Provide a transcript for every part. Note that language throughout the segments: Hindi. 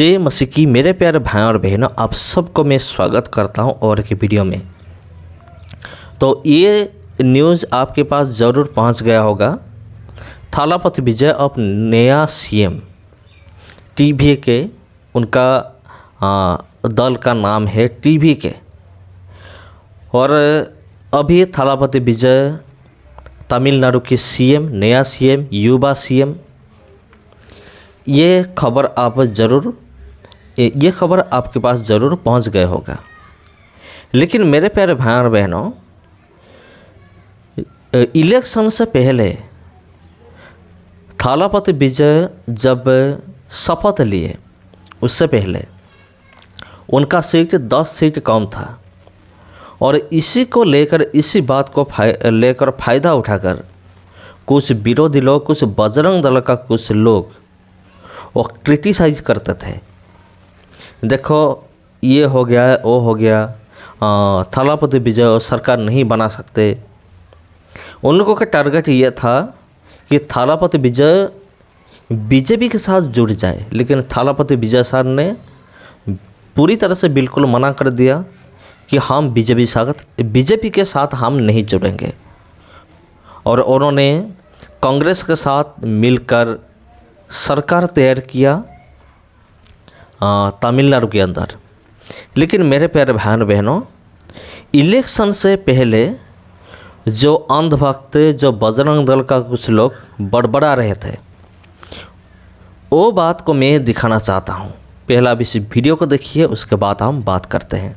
जय मसीह की मेरे प्यारे भाई और बहनों, आप सबको मैं स्वागत करता हूं और की वीडियो में। तो ये न्यूज़ आपके पास ज़रूर पहुंच गया होगा। थालापति विजय अब नया सीएम टीवी के, उनका दल का नाम है टीवी के। और अभी थालापति विजय तमिलनाडु के सीएम, नया सीएम, युवा सीएम। ये खबर आपके पास ज़रूर पहुंच गए होगा। लेकिन मेरे प्यारे भाई और बहनों, इलेक्शन से पहले थालापति विजय जब शपथ लिए, उससे पहले उनका सीट 10 सीट कम था। और इसी को लेकर, इसी बात को लेकर फ़ायदा उठाकर कुछ विरोधी लोग, कुछ बजरंग दल का कुछ लोग वो क्रिटिसाइज करते थे। देखो ये हो गया, वो हो गया, थालापति विजय और सरकार नहीं बना सकते। उन लोगों का टारगेट ये था कि थालापति विजय बीजेपी के साथ जुड़ जाए। लेकिन थालापति विजय सर ने पूरी तरह से बिल्कुल मना कर दिया कि हम बीजेपी के साथ हम नहीं जुड़ेंगे। और उन्होंने कांग्रेस के साथ मिलकर सरकार तैयार किया तमिलनाडु के अंदर। लेकिन मेरे प्यारे भाई बहनों, इलेक्शन से पहले जो अंधभक्त, जो बजरंग दल का कुछ लोग बड़बड़ा रहे थे, वो बात को मैं दिखाना चाहता हूँ। पहला अब इस वीडियो को देखिए, उसके बाद हम बात करते हैं।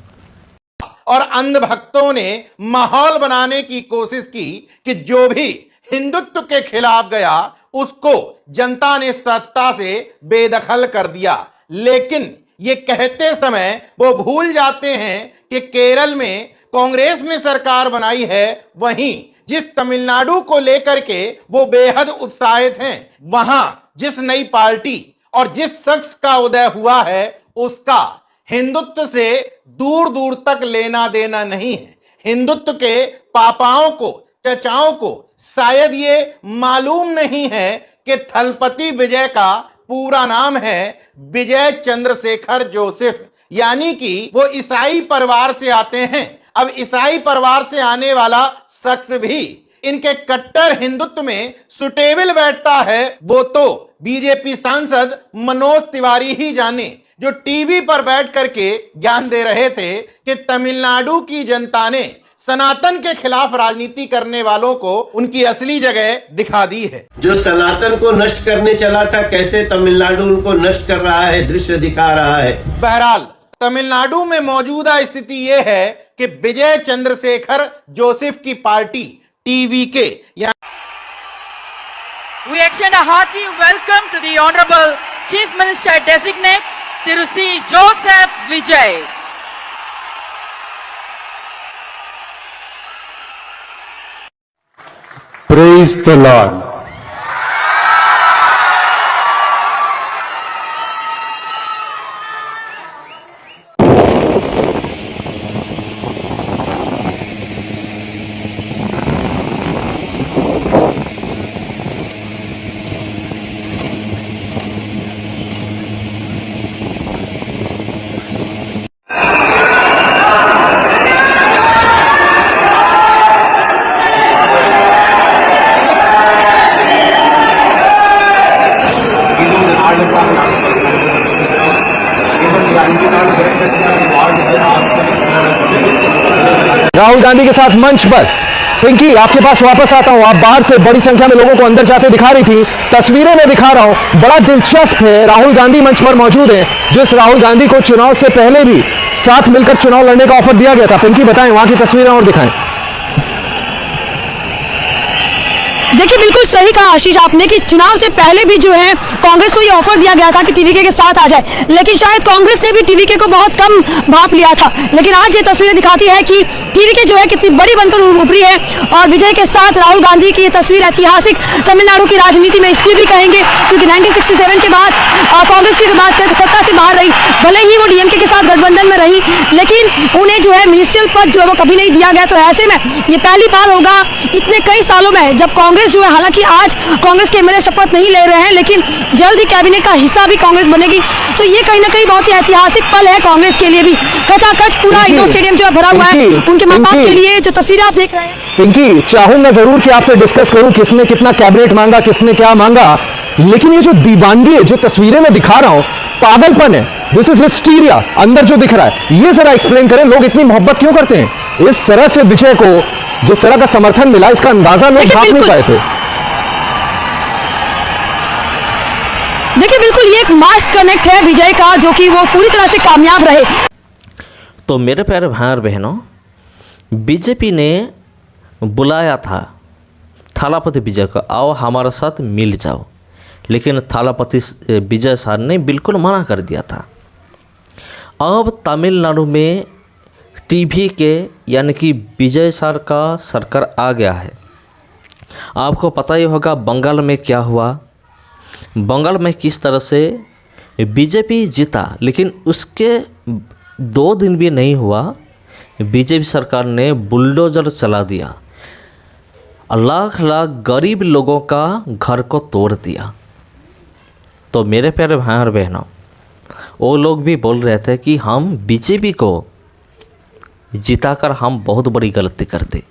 और अंधभक्तों ने माहौल बनाने की कोशिश की कि जो भी हिंदुत्व के खिलाफ गया उसको जनता ने सत्ता से बेदखल कर दिया। लेकिन ये कहते समय वो भूल जाते हैं कि केरल में कांग्रेस ने सरकार बनाई है, वहीं जिस तमिलनाडु को लेकर के वो बेहद उत्साहित हैं, वहां जिस नई पार्टी और जिस शख्स का उदय हुआ है, उसका हिंदुत्व से दूर दूर तक लेना देना नहीं है। हिंदुत्व के पापाओं को, चचाओं को शायद ये मालूम नहीं है कि थलपति विजय का पूरा नाम है विजय चंद्रशेखर जोसेफ, यानी कि वो ईसाई परिवार से आते हैं। अब ईसाई परिवार से आने वाला शख्स भी इनके कट्टर हिंदुत्व में सुटेबल बैठता है, वो तो बीजेपी सांसद मनोज तिवारी ही जाने, जो टीवी पर बैठ करके ज्ञान दे रहे थे कि तमिलनाडु की जनता ने सनातन के खिलाफ राजनीति करने वालों को उनकी असली जगह दिखा दी है। जो सनातन को नष्ट करने चला था, कैसे तमिलनाडु उनको नष्ट कर रहा है, दृश्य दिखा रहा है। बहरहाल तमिलनाडु में मौजूदा स्थिति यह है कि विजय चंद्रशेखर जोसेफ की पार्टी टीवी के We extend a hearty welcome to the Honorable Chief Minister Designate Thiru C. Joseph Vijay. Praise the Lord. Rahul Gandhi के साथ मंच पर पिंकी, आपके पास वापस आता हूं। आप बाहर से बड़ी संख्या में लोगों को अंदर जाते दिखा रही थी, तस्वीरें मैं दिखा रहा हूं। बड़ा दिलचस्प है, राहुल गांधी मंच पर मौजूद है, जिस राहुल गांधी को चुनाव से पहले भी साथ मिलकर चुनाव लड़ने का ऑफर दिया गया था। पिंकी बताएं, वहां की तस्वीरें और दिखाएं। देखिए, बिल्कुल सही कहा आशीष आपने कि चुनाव से पहले भी जो है कांग्रेस को ये ऑफर दिया गया था कि टीवीके के साथ आ जाए, लेकिन शायद कांग्रेस ने भी टीवीके को बहुत कम भाप लिया था। लेकिन आज ये तस्वीरें दिखाती है कि टीवीके जो है कितनी बड़ी बनकर उभरी है। और विजय के साथ राहुल गांधी की ये तस्वीर ऐतिहासिक तमिलनाडु की राजनीति में इसलिए भी कहेंगे क्योंकि 1967 के बाद कांग्रेस की बात करें तो सत्ता से बाहर रही, भले ही वो डीएमके के साथ गठबंधन में रही, लेकिन उन्हें जो है मिनिस्ट्रियल पद जो है वो कभी नहीं दिया गया। तो ऐसे में ये पहली बार होगा इतने कई सालों में जब कांग्रेस कांग्रेस जो है, हालांकि आज कांग्रेस के एमएलए शपथ नहीं ले रहे हैं, लेकिन जल्द ही कैबिनेट का हिस्सा भी कांग्रेस बनेगी। तो ये कहीं ना कहीं बहुत ही ऐतिहासिक पल है कांग्रेस के लिए भी। खचाखच पूरा इंडोर स्टेडियम जो है भरा हुआ है उनके मां बाप के लिए। जो तस्वीरें आप देख रहे हैं, पिंकी, चाहूंगा जरूर कि आपसे डिस्कस करूं किसने कितना कैबिनेट मांगा, किसने क्या मांगा, लेकिन ये जो दीवानगी है, जो तस्वीरें मैं दिखा रहा हूं, पागलपन है। This is hysteria. अंदर जो दिख रहा है, ये जरा एक्सप्लेन करें, लोग इतनी मोहब्बत क्यों करते हैं इस तरह से? विजय को जिस तरह का समर्थन मिला, इसका अंदाजा लोग भाग नहीं पाए थे। देखिए बिल्कुल ये एक मास कनेक्ट है विजय का, जो कि वो पूरी तरह से कामयाब रहे। तो मेरे प्यारे भाई और बहनों, बीजेपी ने बुलाया था थालापति विजय को, आओ हमारे साथ मिल जाओ, लेकिन थालापति विजय सर ने बिल्कुल मना कर दिया था। अब तमिलनाडु में टीवी के यानी कि विजय सर का सरकार आ गया है। आपको पता ही होगा बंगाल में क्या हुआ, बंगाल में किस तरह से बीजेपी जीता, लेकिन उसके 2 दिन भी नहीं हुआ बीजेपी सरकार ने बुलडोजर चला दिया, लाख लाख गरीब लोगों का घर को तोड़ दिया। तो मेरे प्यारे भाई और बहनों, वो लोग भी बोल रहे थे कि हम बीजेपी को जिताकर हम बहुत बड़ी गलती कर दी।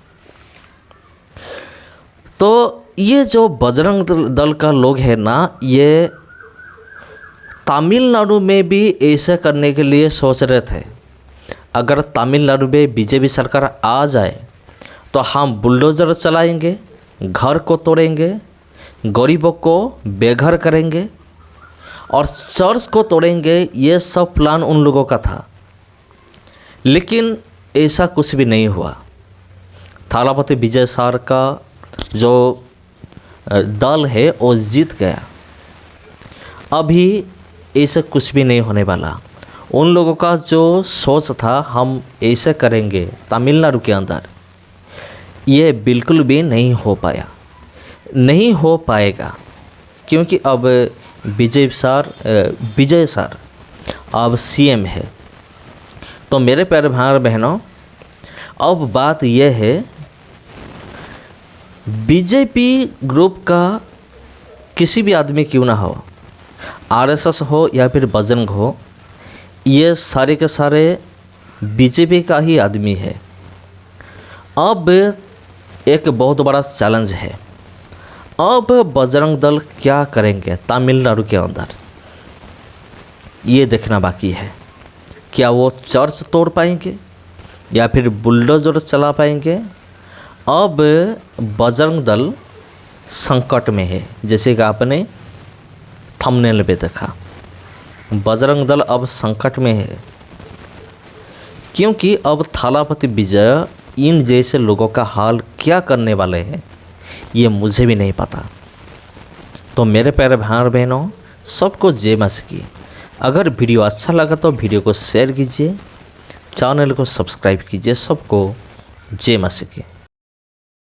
तो ये जो बजरंग दल का लोग है ना, ये तमिलनाडु में भी ऐसा करने के लिए सोच रहे थे। अगर तमिलनाडु में बीजेपी सरकार आ जाए तो हम बुलडोजर चलाएंगे, घर को तोड़ेंगे, गरीबों को बेघर करेंगे और चर्च को तोड़ेंगे। ये सब प्लान उन लोगों का था, लेकिन ऐसा कुछ भी नहीं हुआ। थालापति विजय सर का जो दल है वो जीत गया। अभी ऐसा कुछ भी नहीं होने वाला। उन लोगों का जो सोच था हम ऐसे करेंगे तमिलनाडु के अंदर, ये बिल्कुल भी नहीं हो पाया, नहीं हो पाएगा, क्योंकि अब विजय सर अब सीएम है। तो मेरे प्यारे भाई और बहनों, अब बात यह है, बीजेपी ग्रुप का किसी भी आदमी क्यों ना हो, आरएसएस हो या फिर बजरंग हो, ये सारे के सारे बीजेपी का ही आदमी है। अब एक बहुत बड़ा चैलेंज है, अब बजरंग दल क्या करेंगे तमिलनाडु के अंदर, ये देखना बाकी है। क्या वो चर्च तोड़ पाएंगे या फिर बुलडोजर चला पाएंगे? अब बजरंग दल संकट में है, जैसे कि आपने थंबनेल पे देखा, बजरंग दल अब संकट में है, क्योंकि अब थालापति विजय इन जैसे लोगों का हाल क्या करने वाले हैं ये मुझे भी नहीं पता। तो मेरे प्यारे भाई और बहनों, सबको जय मां की। अगर वीडियो अच्छा लगा तो वीडियो को शेयर कीजिए, चैनल को सब्सक्राइब कीजिए। सबको जय मां की।